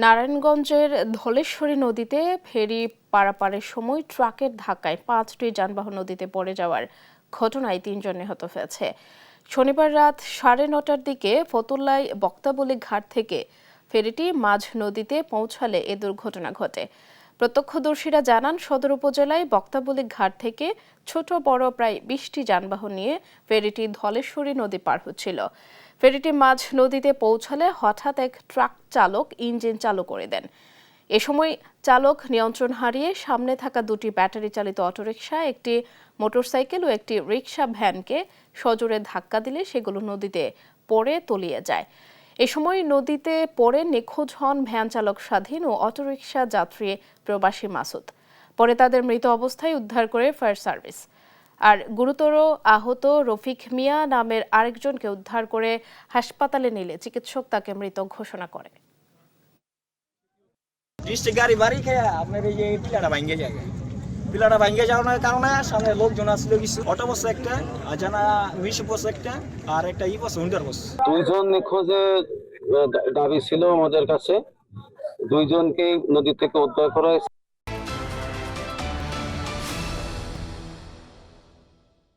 নারায়ণগঞ্জের ধলেশ্বরী নদীতে ফেরি পারাপারের সময় ট্রাকের ধাক্কায় 5টি যানবাহন নদীতে পড়ে যাওয়ার ঘটনায় 3 জন নিহত হয়েছে। শনিবার রাত 9:30টার দিকে ফতুল্লায় বক্তাবলী ঘাট থেকে ফেরিটি মাঝ নদীতে পৌঁছালে এ দুর্ঘটনা ঘটে। প্রত্যক্ষদর্শীরা জানান, সদর উপজেলায় বক্তাবলী ঘাট থেকে ছোট বড় প্রায় 20টি যানবাহন নিয়ে ফেরিটি ধলেশ্বরী নদী পার হচ্ছিল। ফেরিটি মাঝ নদীতে পৌঁছালে হঠাৎ এক ট্রাক চালক ইঞ্জিন চালু করে দেন। এ সময় চালক নিয়ন্ত্রণ হারিয়ে সামনে থাকা দুটি ব্যাটারি চালিত অটোরিকশা, একটি মোটরসাইকেল ও একটি রিকশা ভ্যানকে সজোরে ধাক্কা দিলে সেগুলো নদীতে পড়ে তলিয়ে যায়। এ সময় নদীতে পড়ে নিখোঁজ হন ভ্যান চালক স্বাধীন ও অটোরিকশা যাত্রী প্রবাসী মাসুদ। পরে তাদের মৃত অবস্থায় উদ্ধার করে ফায়ার সার্ভিস। আর গুরুতর আহত রফিক মিয়া নামের আরেকজনকে উদ্ধার করে হাসপাতালে নিলে চিকিৎসক তাকে মৃত ঘোষণা করে। গাড়ি বাড়ি খেয়ে আপনার এই যে পিলাটা ভাঙ্গে যাওয়ার কারণে সামনে লোকজন আসলে কিছু অটো বস একটা জানা মিশু বস একটা আর একটা বস হুন্ডার বস। দুইজন নিখোঁজে দাবি ছিল আমাদের কাছে, দুইজনকে নদী থেকে উদ্ধার করা হয়েছে।